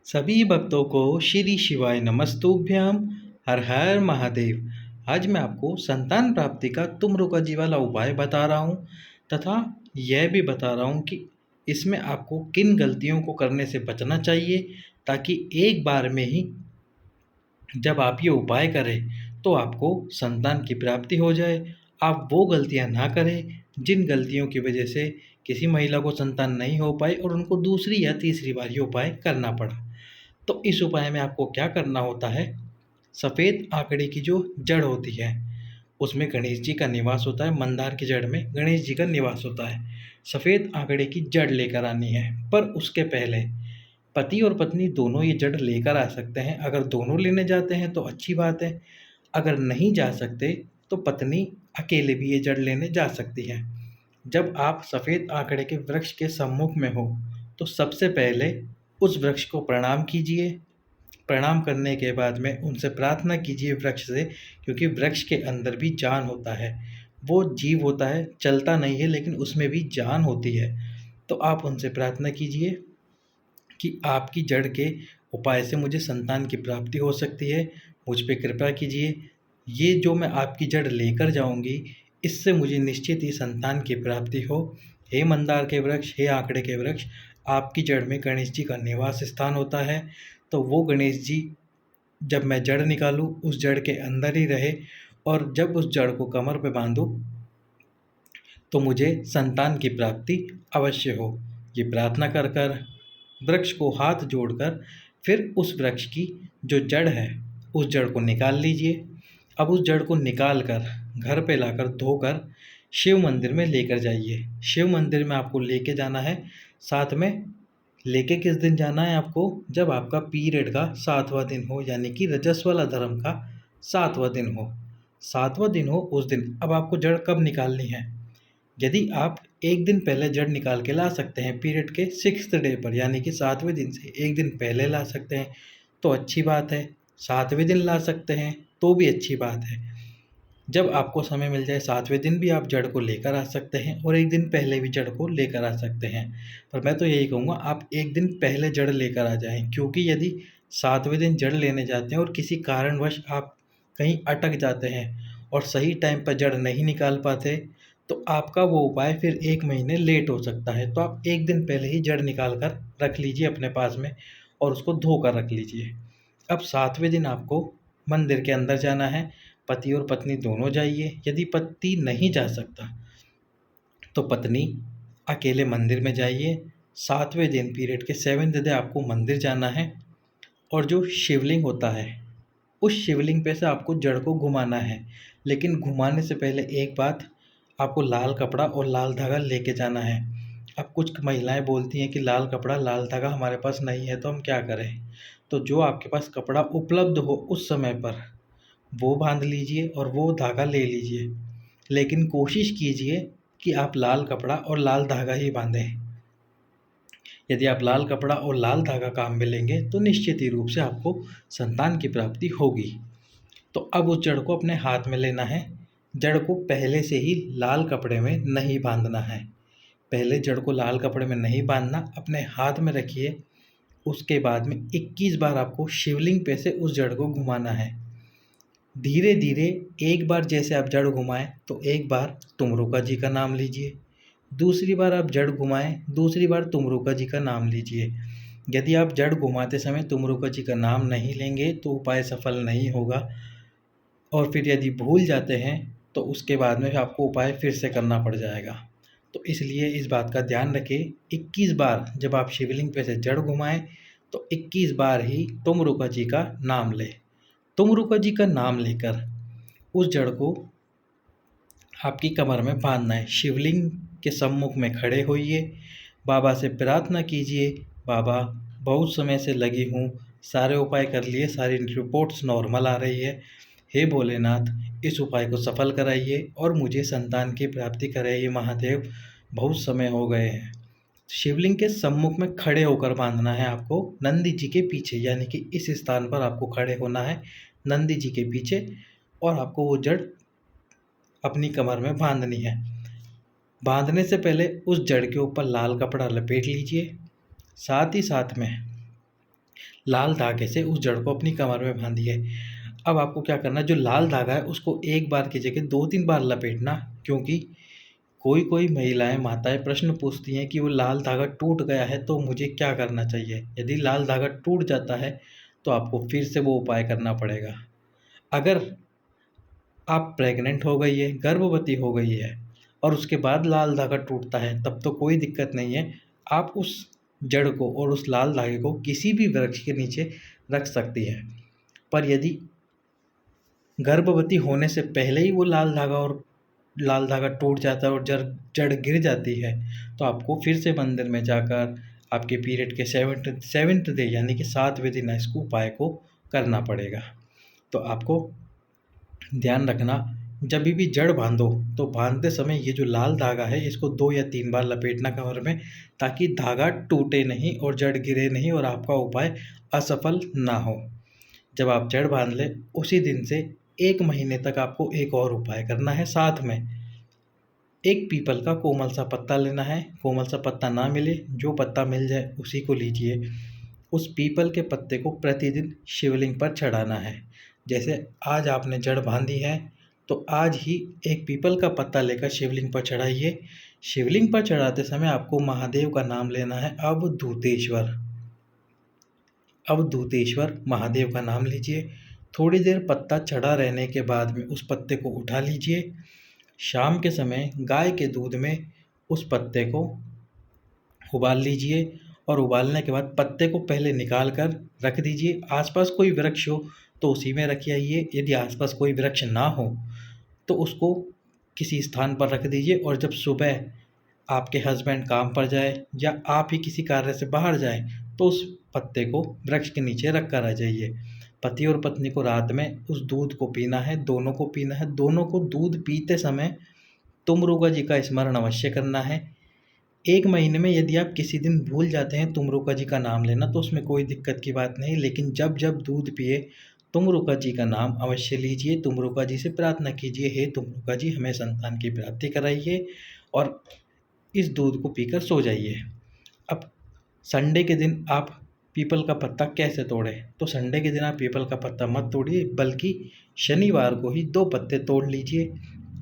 सभी भक्तों को श्री शिवाय नमस्तुभ्याम। हर हर महादेव। आज मैं आपको संतान प्राप्ति का तुम जी वाला उपाय बता रहा हूँ तथा यह भी बता रहा हूँ कि इसमें आपको किन गलतियों को करने से बचना चाहिए ताकि एक बार में ही जब आप ये उपाय करें तो आपको संतान की प्राप्ति हो जाए। आप वो गलतियां ना करें जिन गलतियों की वजह से किसी महिला को संतान नहीं हो पाई और उनको दूसरी या तीसरी बार ये उपाय करना पड़ा। तो इस उपाय में आपको क्या करना होता है, सफ़ेद आंकड़े की जो जड़ होती है उसमें गणेश जी का निवास होता है। मंदार की जड़ में गणेश जी का निवास होता है। सफ़ेद आंकड़े की जड़ लेकर आनी है, पर उसके पहले पति और पत्नी दोनों ये जड़ लेकर आ सकते हैं। अगर दोनों लेने जाते हैं तो अच्छी बात है, अगर नहीं जा सकते तो पत्नी अकेले भी ये जड़ लेने जा सकती है। जब आप सफ़ेद आंकड़े के वृक्ष के सम्मुख में हो तो सबसे पहले उस वृक्ष को प्रणाम कीजिए। प्रणाम करने के बाद में उनसे प्रार्थना कीजिए वृक्ष से, क्योंकि वृक्ष के अंदर भी जान होता है। वो जीव होता है, चलता नहीं है लेकिन उसमें भी जान होती है। तो आप उनसे प्रार्थना कीजिए कि आपकी जड़ के उपाय से मुझे संतान की प्राप्ति हो सकती है, मुझ पे कृपा कीजिए। ये जो मैं आपकी जड़ लेकर जाऊंगी इससे मुझे निश्चित ही संतान की प्राप्ति हो। हे मंदार के वृक्ष, हे आंकड़े के वृक्ष, आपकी जड़ में गणेश जी का निवास स्थान होता है, तो वो गणेश जी जब मैं जड़ निकालूं उस जड़ के अंदर ही रहे, और जब उस जड़ को कमर पे बांधूं तो मुझे संतान की प्राप्ति अवश्य हो। ये प्रार्थना कर कर वृक्ष को हाथ जोड़कर फिर उस वृक्ष की जो जड़ है उस जड़ को निकाल लीजिए। अब उस जड़ को निकाल कर घर पे लाकर धोकर शिव मंदिर में लेकर जाइए। शिव मंदिर में आपको लेके जाना है। साथ में लेके किस दिन जाना है आपको, जब आपका पीरियड का 7वां दिन हो, यानी कि रजस्वला धर्म का 7वां दिन हो। 7वां दिन हो उस दिन। अब आपको जड़ कब निकालनी है, यदि आप एक दिन पहले जड़ निकाल के ला सकते हैं पीरियड के 6th डे पर, यानी कि 7वें दिन से एक दिन पहले ला सकते हैं तो अच्छी बात है। 7वें दिन ला सकते हैं तो भी अच्छी बात है। जब आपको समय मिल जाए 7वें दिन भी आप जड़ को लेकर आ सकते हैं और एक दिन पहले भी जड़ को लेकर आ सकते हैं। पर मैं तो यही कहूँगा आप एक दिन पहले जड़ लेकर आ जाएं, क्योंकि यदि 7वें दिन जड़ लेने जाते हैं और किसी कारणवश आप कहीं अटक जाते हैं और सही टाइम पर जड़ नहीं निकाल पाते तो आपका वो उपाय फिर 1 महीने लेट हो सकता है। तो आप एक दिन पहले ही जड़ निकाल कर रख लीजिए अपने पास में और उसको धो कर रख लीजिए। अब 7वें दिन आपको मंदिर के अंदर जाना है। पति और पत्नी दोनों जाइए। यदि पति नहीं जा सकता तो पत्नी अकेले मंदिर में जाइए। 7वें दिन पीरियड के 7th डे आपको मंदिर जाना है और जो शिवलिंग होता है उस शिवलिंग पे से आपको जड़ को घुमाना है। लेकिन घुमाने से पहले एक बात, आपको लाल कपड़ा और लाल धागा लेके जाना है। अब कुछ महिलाएं बोलती हैं कि लाल कपड़ा लाल धागा हमारे पास नहीं है तो हम क्या करें। तो जो आपके पास कपड़ा उपलब्ध हो उस समय पर वो बांध लीजिए और वो धागा ले लीजिए। लेकिन कोशिश कीजिए कि आप लाल कपड़ा और लाल धागा ही बांधें। यदि आप लाल कपड़ा और लाल धागा काम में लेंगे तो निश्चित ही रूप से आपको संतान की प्राप्ति होगी। तो अब उस जड़ को अपने हाथ में लेना है। जड़ को पहले से ही लाल कपड़े में नहीं बांधना है। पहले जड़ को लाल कपड़े में नहीं बांधना, अपने हाथ में रखिए। उसके बाद में 21 बार आपको शिवलिंग पे से उस जड़ को घुमाना है। धीरे धीरे एक बार जैसे आप जड़ घुमाएं तो एक बार तुमरुका जी का नाम लीजिए। दूसरी बार आप जड़ घुमाएं, दूसरी बार तुमरुका जी का नाम लीजिए। यदि आप जड़ घुमाते समय तुमरुका जी का नाम नहीं लेंगे तो उपाय सफल नहीं होगा, और फिर यदि भूल जाते हैं तो उसके बाद में आपको उपाय फिर से करना पड़ जाएगा। तो इसलिए इस बात का ध्यान रखें, 21 बार जब आप शिवलिंग पे से जड़ घुमाएं तो 21 बार ही तुमरुका जी का नाम लें। तुमरुका जी का नाम लेकर उस जड़ को आपकी कमर में बांधना है। शिवलिंग के सम्मुख में खड़े होइए, बाबा से प्रार्थना कीजिए, बाबा बहुत समय से लगी हूँ, सारे उपाय कर लिए, सारी रिपोर्ट्स नॉर्मल आ रही है। हे भोलेनाथ, इस उपाय को सफल कराइए और मुझे संतान की प्राप्ति कराइए महादेव, बहुत समय हो गए हैं। शिवलिंग के सम्मुख में खड़े होकर बांधना है आपको, नंदी जी के पीछे, यानी कि इस स्थान पर आपको खड़े होना है नंदी जी के पीछे, और आपको वो जड़ अपनी कमर में बांधनी है। बांधने से पहले उस जड़ के ऊपर लाल कपड़ा लपेट लीजिए। साथ ही साथ में लाल धागे से उस जड़ को अपनी कमर में बांधिए। अब आपको क्या करना है, जो लाल धागा है उसको एक बार की जगह 2-3 बार लपेटना, क्योंकि कोई महिलाएं माताएं प्रश्न पूछती हैं कि वो लाल धागा टूट गया है तो मुझे क्या करना चाहिए। यदि लाल धागा टूट जाता है तो आपको फिर से वो उपाय करना पड़ेगा। अगर आप प्रेग्नेंट हो गई है, गर्भवती हो गई है और उसके बाद लाल धागा टूटता है, तब तो कोई दिक्कत नहीं है। आप उस जड़ को और उस लाल धागे को किसी भी वृक्ष के नीचे रख सकती हैं। पर यदि गर्भवती होने से पहले ही वो लाल धागा टूट जाता है और जड़ जड़ गिर जाती है, तो आपको फिर से मंदिर में जाकर आपके पीरियड के सेवेंथ डे यानी कि 7वें दिन इस उपाय को करना पड़ेगा। तो आपको ध्यान रखना, जब भी जड़ बांधो तो बांधते समय ये जो लाल धागा है इसको 2 या 3 बार लपेटना कमर में, ताकि धागा टूटे नहीं और जड़ गिरे नहीं और आपका उपाय असफल ना हो। जब आप जड़ बांध लें उसी दिन से 1 महीने तक आपको एक और उपाय करना है। साथ में एक पीपल का कोमल सा पत्ता लेना है। कोमल सा पत्ता ना मिले, जो पत्ता मिल जाए उसी को लीजिए। उस पीपल के पत्ते को प्रतिदिन शिवलिंग पर चढ़ाना है। जैसे आज आपने जड़ बांधी है तो आज ही एक पीपल का पत्ता लेकर शिवलिंग पर चढ़ाइए। शिवलिंग पर चढ़ाते समय आपको महादेव का नाम लेना है, अवधूतेश्वर महादेव का नाम लीजिए। थोड़ी देर पत्ता चढ़ा रहने के बाद में उस पत्ते को उठा लीजिए। शाम के समय गाय के दूध में उस पत्ते को उबाल लीजिए और उबालने के बाद पत्ते को पहले निकाल कर रख दीजिए। आसपास कोई वृक्ष हो तो उसी में रख आइए। यदि आसपास कोई वृक्ष ना हो तो उसको किसी स्थान पर रख दीजिए और जब सुबह आपके हस्बैंड काम पर जाए या आप ही किसी कार्य से बाहर जाएं तो उस पत्ते को वृक्ष के नीचे रख कर आ जाइए। पति और पत्नी को रात में उस दूध को पीना है, दोनों को पीना है। दोनों को दूध पीते समय तुमरुगा जी का स्मरण अवश्य करना है। 1 महीने में यदि आप किसी दिन भूल जाते हैं तुमरुका जी का नाम लेना तो उसमें कोई दिक्कत की बात नहीं, लेकिन जब जब दूध पिए तुमरुका जी का नाम अवश्य लीजिए। तुमरुका जी से प्रार्थना कीजिए, हे तुमरुका जी हमें संतान की प्राप्ति कराइए, और इस दूध को पीकर सो जाइए। अब संडे के दिन आप पीपल का पत्ता कैसे तोड़ें? तो संडे के दिन आप पीपल का पत्ता मत तोड़िए, बल्कि शनिवार को ही 2 पत्ते तोड़ लीजिए।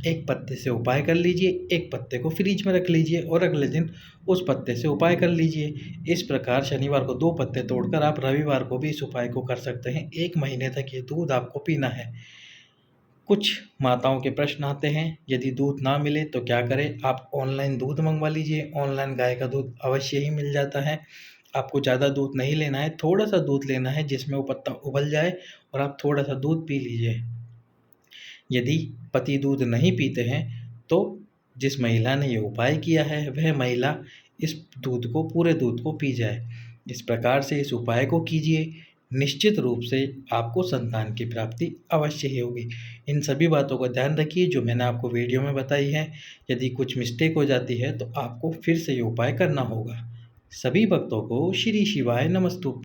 एक पत्ते से उपाय कर लीजिए, एक पत्ते को फ्रिज में रख लीजिए और अगले दिन उस पत्ते से उपाय कर लीजिए। इस प्रकार शनिवार को 2 पत्ते तोड़कर आप रविवार को भी इस उपाय को कर सकते हैं। 1 महीने तक ये दूध आपको पीना है। कुछ माताओं के प्रश्न आते हैं, यदि दूध ना मिले तो क्या करें? आप ऑनलाइन दूध मंगवा लीजिए। ऑनलाइन गाय का दूध अवश्य ही मिल जाता है। आपको ज़्यादा दूध नहीं लेना है, थोड़ा सा दूध लेना है जिसमें वो पत्ता उबल जाए और आप थोड़ा सा दूध पी लीजिए। यदि पति दूध नहीं पीते हैं तो जिस महिला ने ये उपाय किया है वह महिला इस पूरे दूध को पी जाए। इस प्रकार से इस उपाय को कीजिए, निश्चित रूप से आपको संतान की प्राप्ति अवश्य ही होगी। इन सभी बातों का ध्यान रखिए जो मैंने आपको वीडियो में बताई है। यदि कुछ मिस्टेक हो जाती है तो आपको फिर से ये उपाय करना होगा। सभी भक्तों को श्री शिवाय नमस्तु।